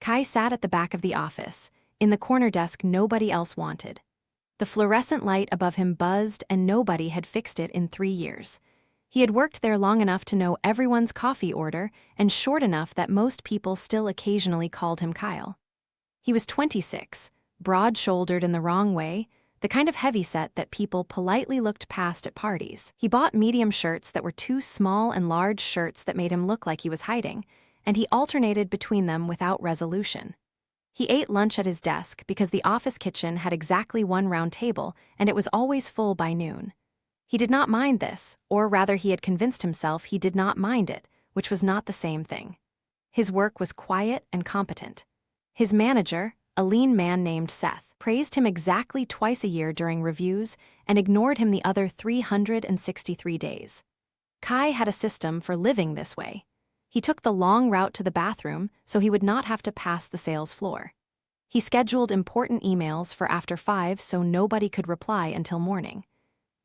Kai sat at the back of the office, in the corner desk nobody else wanted. The fluorescent light above him buzzed and nobody had fixed it in 3 years. He had worked there long enough to know everyone's coffee order and short enough that most people still occasionally called him Kyle. He was 26, broad-shouldered in the wrong way, the kind of heavyset that people politely looked past at parties. He bought medium shirts that were too small and large shirts that made him look like he was hiding, and he alternated between them without resolution. He ate lunch at his desk because the office kitchen had exactly one round table and it was always full by noon. He did not mind this, or rather he had convinced himself he did not mind it, which was not the same thing. His work was quiet and competent. His manager, a lean man named Seth, praised him exactly twice a year during reviews and ignored him the other 363 days. Kai had a system for living this way. He took the long route to the bathroom so he would not have to pass the sales floor. He scheduled important emails for after 5 so nobody could reply until morning.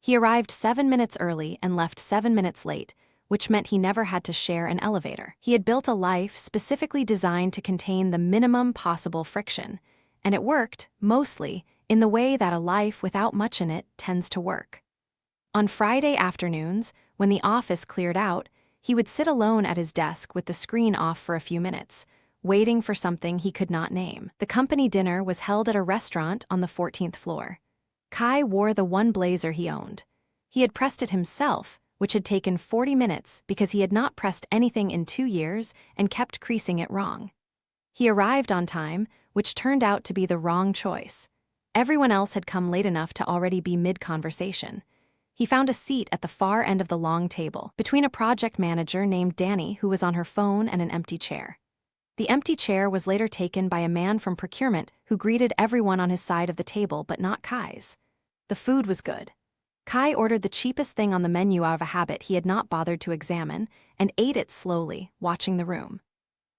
He arrived 7 minutes early and left 7 minutes late, which meant he never had to share an elevator. He had built a life specifically designed to contain the minimum possible friction, and it worked, mostly, in the way that a life without much in it tends to work. On Friday afternoons, when the office cleared out, he would sit alone at his desk with the screen off for a few minutes, waiting for something he could not name. The company dinner was held at a restaurant on the 14th floor. Kai wore the one blazer he owned. He had pressed it himself, which had taken 40 minutes because he had not pressed anything in 2 years and kept creasing it wrong. He arrived on time, which turned out to be the wrong choice. Everyone else had come late enough to already be mid-conversation. He found a seat at the far end of the long table, between a project manager named Dani who was on her phone and an empty chair. The empty chair was later taken by a man from procurement who greeted everyone on his side of the table but not Kai's. The food was good. Kai ordered the cheapest thing on the menu out of a habit he had not bothered to examine, and ate it slowly, watching the room.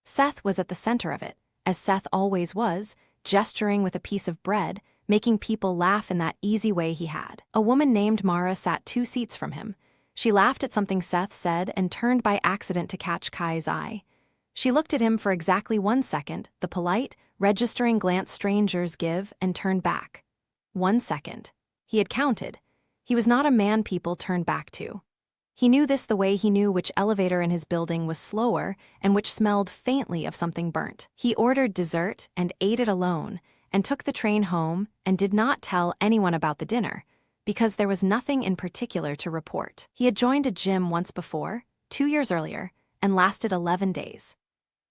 Seth was at the center of it, as Seth always was, gesturing with a piece of bread, making people laugh in that easy way he had. A woman named Mara sat 2 seats from him. She laughed at something Seth said and turned by accident to catch Kai's eye. She looked at him for exactly 1 second, the polite, registering glance strangers give, and turned back. 1 second. He had counted. He was not a man people turned back to. He knew this the way he knew which elevator in his building was slower and which smelled faintly of something burnt. He ordered dessert and ate it alone, and took the train home and did not tell anyone about the dinner, because there was nothing in particular to report. He had joined a gym once before, 2 years earlier, and lasted 11 days.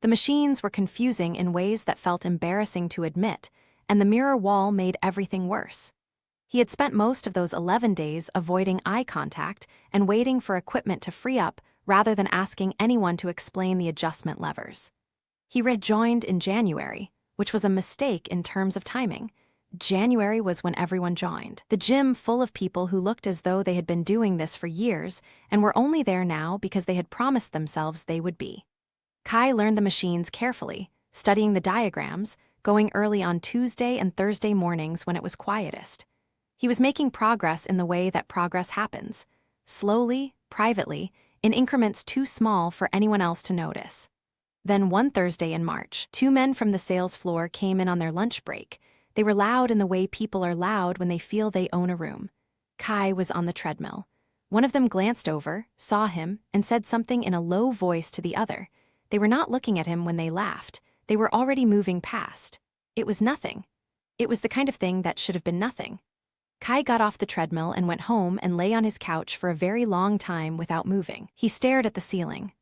The machines were confusing in ways that felt embarrassing to admit, and the mirror wall made everything worse. He had spent most of those 11 days avoiding eye contact and waiting for equipment to free up rather than asking anyone to explain the adjustment levers. He rejoined in January, which was a mistake in terms of timing. January was when everyone joined. The gym full of people who looked as though they had been doing this for years and were only there now because they had promised themselves they would be. Kai learned the machines carefully, studying the diagrams, going early on Tuesday and Thursday mornings when it was quietest. He was making progress in the way that progress happens, slowly, privately, in increments too small for anyone else to notice. Then one Thursday in March, 2 men from the sales floor came in on their lunch break. They were loud in the way people are loud when they feel they own a room. Kai was on the treadmill. One of them glanced over, saw him, and said something in a low voice to the other. They were not looking at him when they laughed. They were already moving past. It was nothing. It was the kind of thing that should have been nothing. Kai got off the treadmill and went home and lay on his couch for a very long time without moving. He stared at the ceiling.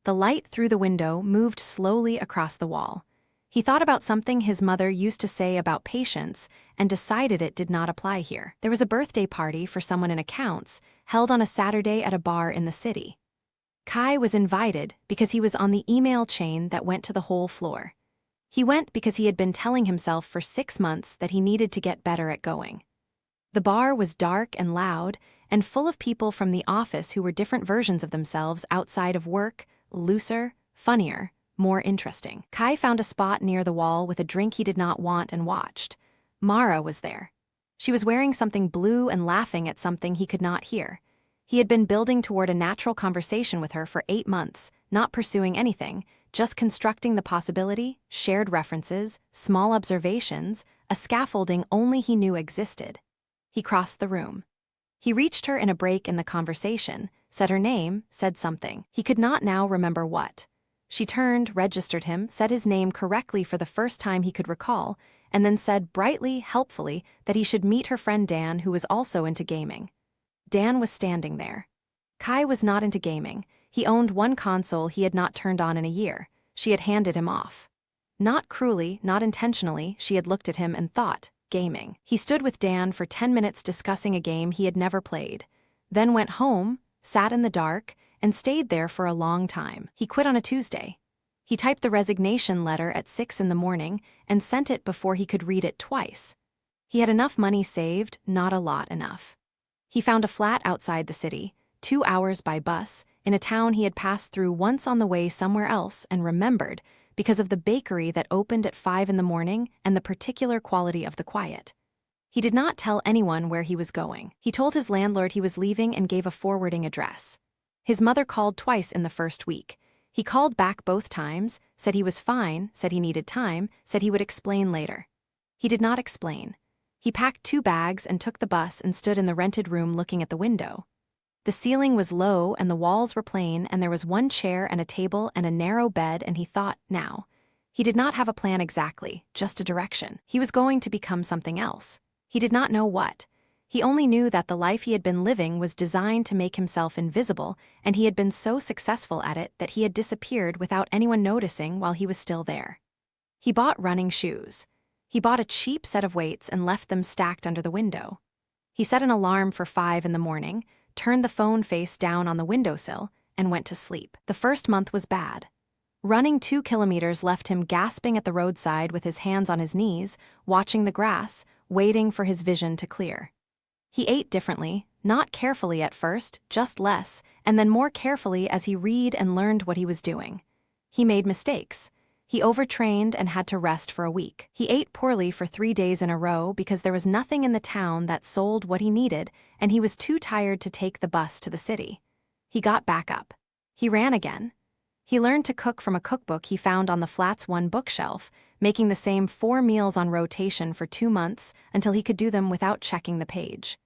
The light through the window moved slowly across the wall. He thought about something his mother used to say about patience and decided it did not apply here. There was a birthday party for someone in accounts, held on a Saturday at a bar in the city. Kai was invited because he was on the email chain that went to the whole floor. He went because he had been telling himself for 6 months that he needed to get better at going. The bar was dark and loud, and full of people from the office who were different versions of themselves outside of work, looser, funnier, more interesting. Kai found a spot near the wall with a drink he did not want and watched. Mara was there. She was wearing something blue and laughing at something he could not hear. He had been building toward a natural conversation with her for 8 months, not pursuing anything, just constructing the possibility, shared references, small observations, a scaffolding only he knew existed. He crossed the room. He reached her in a break in the conversation, said her name, said something. He could not now remember what. She turned, registered him, said his name correctly for the first time he could recall, and then said brightly, helpfully, that he should meet her friend Dan, who was also into gaming. Dan was standing there. Kai was not into gaming. He owned one console he had not turned on in a year. She had handed him off. Not cruelly, not intentionally, she had looked at him and thought, gaming. He stood with Dan for 10 minutes discussing a game he had never played, then went home, sat in the dark, and stayed there for a long time. He quit on a Tuesday. He typed the resignation letter at 6 in the morning and sent it before he could read it twice. He had enough money saved, not a lot enough. He found a flat outside the city, 2 hours by bus, in a town he had passed through once on the way somewhere else and remembered because of the bakery that opened at 5 in the morning and the particular quality of the quiet. He did not tell anyone where he was going. He told his landlord he was leaving and gave a forwarding address. His mother called twice in the first week. He called back both times, said he was fine, said he needed time, said he would explain later. He did not explain. He packed 2 bags and took the bus and stood in the rented room looking at the window. The ceiling was low and the walls were plain and there was 1 chair and a table and a narrow bed, and he thought, now. He did not have a plan exactly, just a direction. He was going to become something else. He did not know what. He only knew that the life he had been living was designed to make himself invisible, and he had been so successful at it that he had disappeared without anyone noticing while he was still there. He bought running shoes. He bought a cheap set of weights and left them stacked under the window. He set an alarm for 5 in the morning, turned the phone face down on the windowsill, and went to sleep. The first month was bad. Running 2 kilometers left him gasping at the roadside with his hands on his knees, watching the grass, waiting for his vision to clear. He ate differently, not carefully at first, just less, and then more carefully as he read and learned what he was doing. He made mistakes. He overtrained and had to rest for a week. He ate poorly for 3 days in a row because there was nothing in the town that sold what he needed, and he was too tired to take the bus to the city. He got back up. He ran again. He learned to cook from a cookbook he found on the flat's 1 bookshelf, making the same 4 meals on rotation for 2 months until he could do them without checking the page.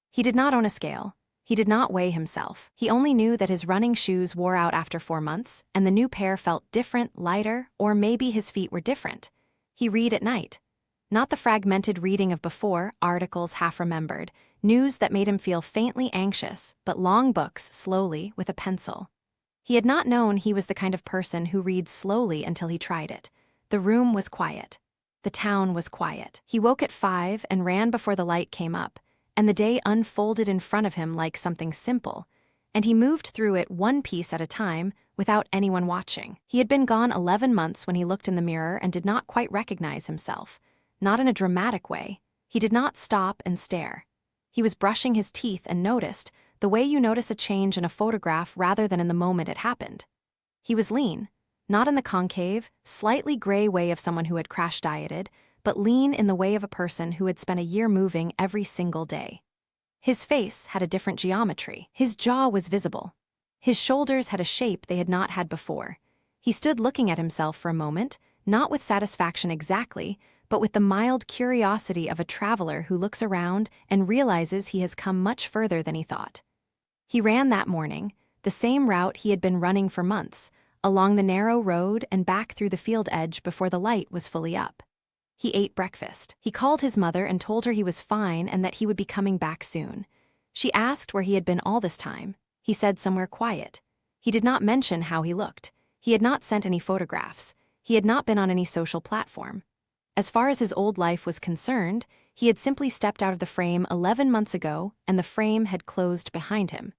He did not own a scale. He did not weigh himself. He only knew that his running shoes wore out after 4 months, and the new pair felt different, lighter, or maybe his feet were different. He read at night. Not the fragmented reading of before, articles half-remembered, news that made him feel faintly anxious, but long books, slowly, with a pencil. He had not known he was the kind of person who reads slowly until he tried it. The room was quiet. The town was quiet. He woke at 5 and ran before the light came up, and the day unfolded in front of him like something simple, and he moved through it 1 piece at a time without anyone watching. He had been gone 11 months when he looked in the mirror and did not quite recognize himself. Not in a dramatic way. He did not stop and stare. He was brushing his teeth and noticed, the way you notice a change in a photograph rather than in the moment it happened. He was lean, not in the concave, slightly gray way of someone who had crash dieted, but lean in the way of a person who had spent a year moving every single day. His face had a different geometry. His jaw was visible. His shoulders had a shape they had not had before. He stood looking at himself for a moment, not with satisfaction exactly, but with the mild curiosity of a traveler who looks around and realizes he has come much further than he thought. He ran that morning, the same route he had been running for months, along the narrow road and back through the field edge before the light was fully up. He ate breakfast. He called his mother and told her he was fine and that he would be coming back soon. She asked where he had been all this time. He said somewhere quiet. He did not mention how he looked. He had not sent any photographs. He had not been on any social platform. As far as his old life was concerned, he had simply stepped out of the frame 11 months ago, and the frame had closed behind him.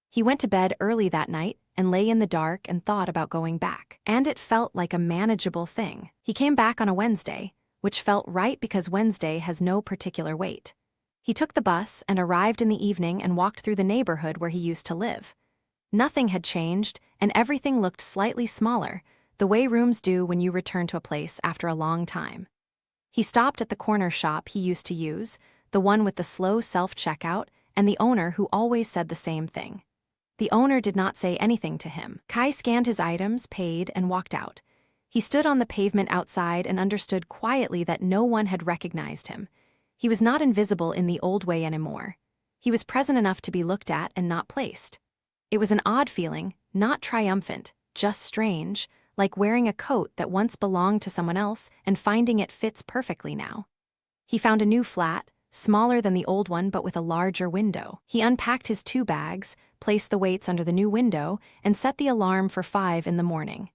He went to bed early that night and lay in the dark and thought about going back. And it felt like a manageable thing. He came back on a Wednesday, which felt right because Wednesday has no particular weight. He took the bus and arrived in the evening and walked through the neighborhood where he used to live. Nothing had changed, and everything looked slightly smaller, the way rooms do when you return to a place after a long time. He stopped at the corner shop he used to use, the one with the slow self-checkout, and the owner who always said the same thing. The owner did not say anything to him. Kai scanned his items, paid, and walked out. He stood on the pavement outside and understood quietly that no one had recognized him. He was not invisible in the old way anymore. He was present enough to be looked at and not placed. It was an odd feeling, not triumphant, just strange, like wearing a coat that once belonged to someone else and finding it fits perfectly now. He found a new flat, smaller than the old one but with a larger window. He unpacked his 2 bags, placed the weights under the new window, and set the alarm for 5 in the morning.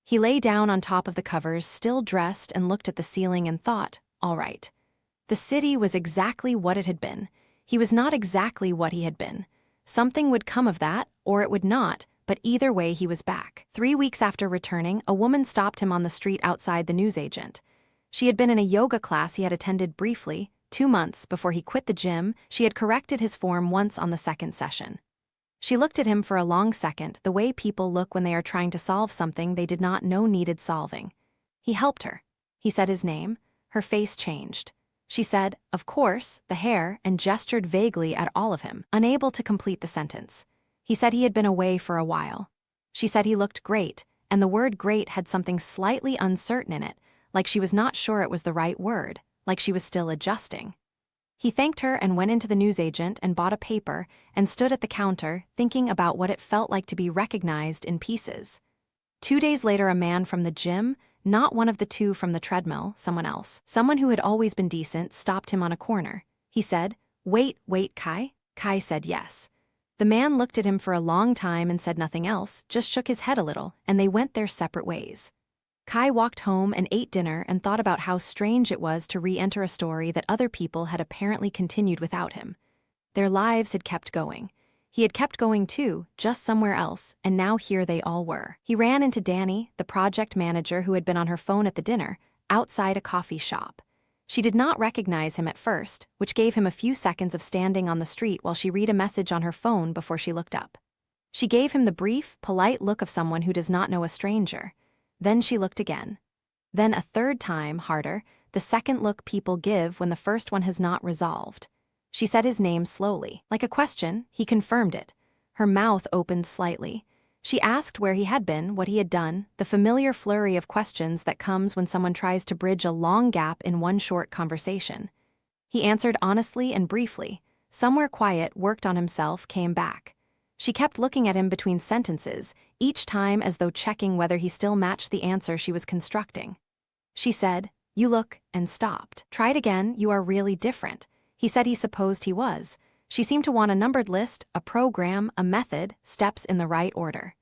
He lay down on top of the covers, still dressed, and looked at the ceiling and thought, all right. The city was exactly what it had been. He was not exactly what he had been. Something would come of that, or it would not, but either way he was back. 3 weeks after returning, a woman stopped him on the street outside the newsagent. She had been in a yoga class he had attended briefly. 2 months before he quit the gym, she had corrected his form once on the second session. She looked at him for a long second, the way people look when they are trying to solve something they did not know needed solving. He helped her. He said his name. Her face changed. She said, of course, the hair, and gestured vaguely at all of him, unable to complete the sentence. He said he had been away for a while. She said he looked great, and the word great had something slightly uncertain in it, like she was not sure it was the right word, like she was still adjusting. He thanked her and went into the newsagent and bought a paper and stood at the counter, thinking about what it felt like to be recognized in pieces. 2 days later, a man from the gym, not one of the 2 from the treadmill, someone else, someone who had always been decent, stopped him on a corner. He said, wait, Kai? Kai said yes. The man looked at him for a long time and said nothing else, just shook his head a little, and they went their separate ways. Kai walked home and ate dinner and thought about how strange it was to re-enter a story that other people had apparently continued without him. Their lives had kept going. He had kept going too, just somewhere else, and now here they all were. He ran into Dani, the project manager who had been on her phone at the dinner, outside a coffee shop. She did not recognize him at first, which gave him a few seconds of standing on the street while she read a message on her phone before she looked up. She gave him the brief, polite look of someone who does not know a stranger. Then she looked again. Then a third time, harder, the second look people give when the first one has not resolved. She said his name slowly. Like a question, he confirmed it. Her mouth opened slightly. She asked where he had been, what he had done, the familiar flurry of questions that comes when someone tries to bridge a long gap in one short conversation. He answered honestly and briefly. Somewhere quiet, worked on himself, came back. She kept looking at him between sentences, each time as though checking whether he still matched the answer she was constructing. She said, you look, and stopped. Tried again, you are really different. He said he supposed he was. She seemed to want a numbered list, a program, a method, steps in the right order.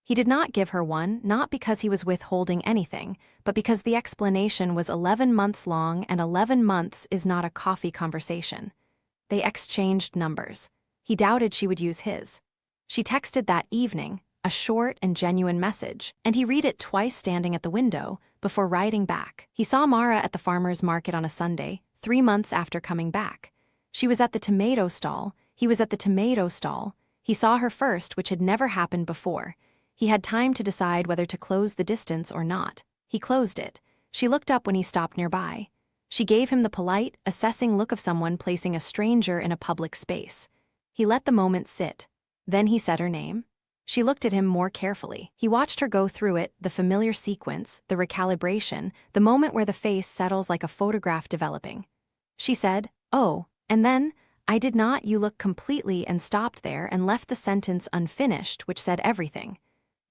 He did not give her one, not because he was withholding anything, but because the explanation was 11 months long and 11 months is not a coffee conversation. They exchanged numbers. He doubted she would use his. She texted that evening, a short and genuine message, and he read it twice standing at the window before writing back. He saw Mara at the farmer's market on a Sunday, 3 months after coming back. She was at the tomato stall. He was at the tomato stall. He saw her first, which had never happened before. He had time to decide whether to close the distance or not. He closed it. She looked up when he stopped nearby. She gave him the polite, assessing look of someone placing a stranger in a public space. He let the moment sit. Then he said her name. She looked at him more carefully. He watched her go through it, the familiar sequence, the recalibration, the moment where the face settles like a photograph developing. She said, oh, and then, I did not, you look completely, and stopped there and left the sentence unfinished, which said everything.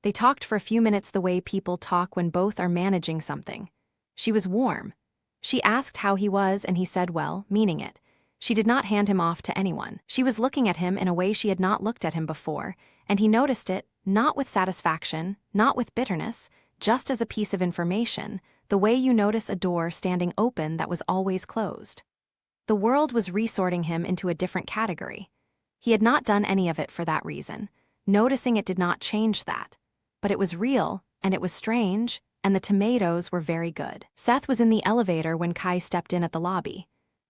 They talked for a few minutes the way people talk when both are managing something. She was warm. She asked how he was and he said well, meaning it. She did not hand him off to anyone. She was looking at him in a way she had not looked at him before, and he noticed it, not with satisfaction, not with bitterness, just as a piece of information, the way you notice a door standing open that was always closed. The world was resorting him into a different category. He had not done any of it for that reason. Noticing it did not change that. But it was real, and it was strange, and the tomatoes were very good. Seth was in the elevator when Kai stepped in at the lobby.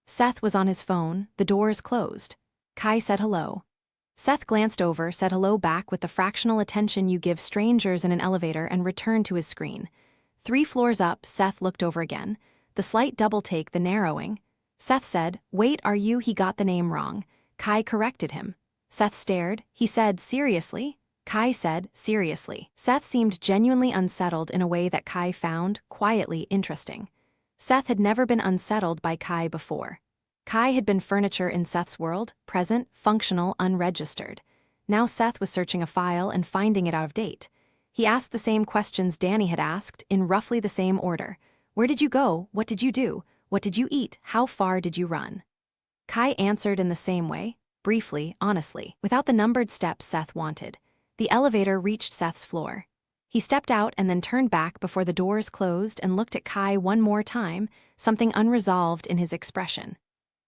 Seth was on his phone, the doors closed. Kai said hello. Seth glanced over, said hello back with the fractional attention you give strangers in an elevator and returned to his screen. 3 floors up, Seth looked over again. The slight double take, the narrowing. Seth said, wait, are you? He got the name wrong. Kai corrected him. Seth stared. He said, "Seriously?" Kai said, "Seriously." Seth seemed genuinely unsettled in a way that Kai found quietly interesting. Seth had never been unsettled by Kai before. Kai had been furniture in Seth's world, present, functional, unregistered. Now Seth was searching a file and finding it out of date. He asked the same questions Dani had asked, in roughly the same order. Where did you go? What did you do? What did you eat? How far did you run? Kai answered in the same way, briefly, honestly, without the numbered steps Seth wanted. The elevator reached Seth's floor. He stepped out and then turned back before the doors closed and looked at Kai one more time, something unresolved in his expression.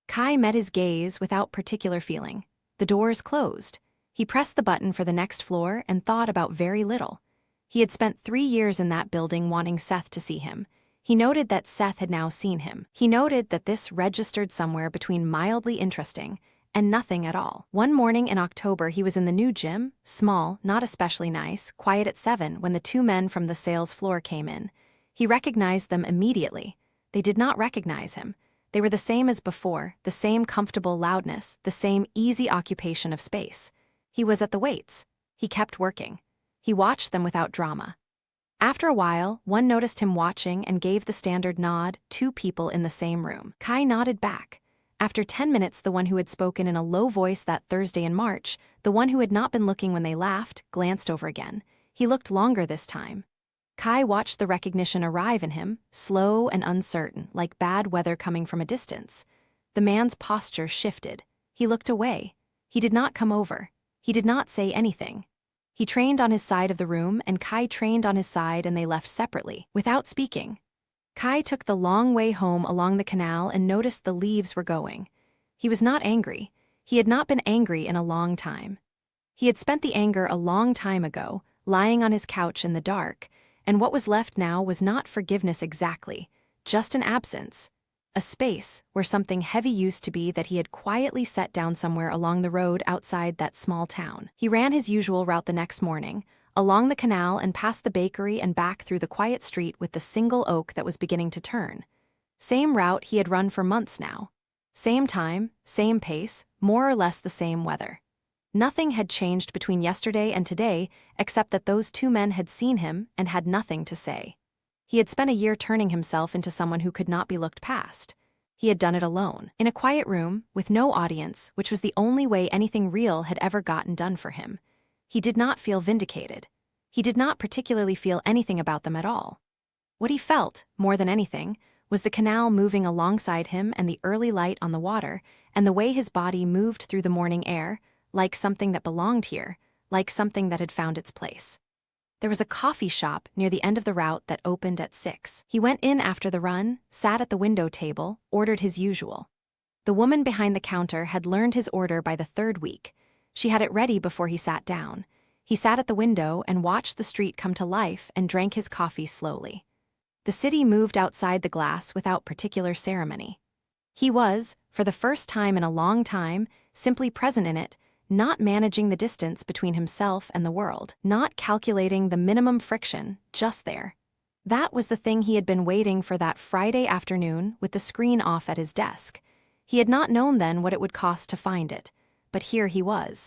Kai met his gaze without particular feeling. The doors closed. He pressed the button for the next floor and thought about very little. He had spent 3 years in that building wanting Seth to see him. He noted that Seth had now seen him. He noted that this registered somewhere between mildly interesting and nothing at all. One morning in October, he was in the new gym, small, not especially nice, quiet at 7 when the 2 men from the sales floor came in. He recognized them immediately. They did not recognize him. They were the same as before, the same comfortable loudness, the same easy occupation of space. He was at the weights. He kept working. He watched them without drama. After a while, one noticed him watching and gave the standard nod, 2 people in the same room. Kai nodded back. After 10 minutes, the one who had spoken in a low voice that Thursday in March, the one who had not been looking when they laughed, glanced over again. He looked longer this time. Kai watched the recognition arrive in him, slow and uncertain, like bad weather coming from a distance. The man's posture shifted. He looked away. He did not come over. He did not say anything. He trained on his side of the room, and Kai trained on his side, and they left separately, without speaking. Kai took the long way home along the canal and noticed the leaves were going. He was not angry. He had not been angry in a long time. He had spent the anger a long time ago, lying on his couch in the dark, and what was left now was not forgiveness exactly, just an absence. A space where something heavy used to be that he had quietly set down somewhere along the road outside that small town. He ran his usual route the next morning, along the canal and past the bakery and back through the quiet street with the single oak that was beginning to turn. Same route he had run for months now. Same time, same pace, more or less the same weather. Nothing had changed between yesterday and today except that those 2 men had seen him and had nothing to say. He had spent a year turning himself into someone who could not be looked past. He had done it alone, in a quiet room, with no audience, which was the only way anything real had ever gotten done for him. He did not feel vindicated. He did not particularly feel anything about them at all. What he felt, more than anything, was the canal moving alongside him and the early light on the water, and the way his body moved through the morning air, like something that belonged here, like something that had found its place. There was a coffee shop near the end of the route that opened at 6. He went in after the run, sat at the window table, ordered his usual. The woman behind the counter had learned his order by the 3rd week. She had it ready before he sat down. He sat at the window and watched the street come to life and drank his coffee slowly. The city moved outside the glass without particular ceremony. He was, for the first time in a long time, simply present in it, not managing the distance between himself and the world, not calculating the minimum friction, just there. That was the thing he had been waiting for that Friday afternoon with the screen off at his desk. He had not known then what it would cost to find it, but here he was.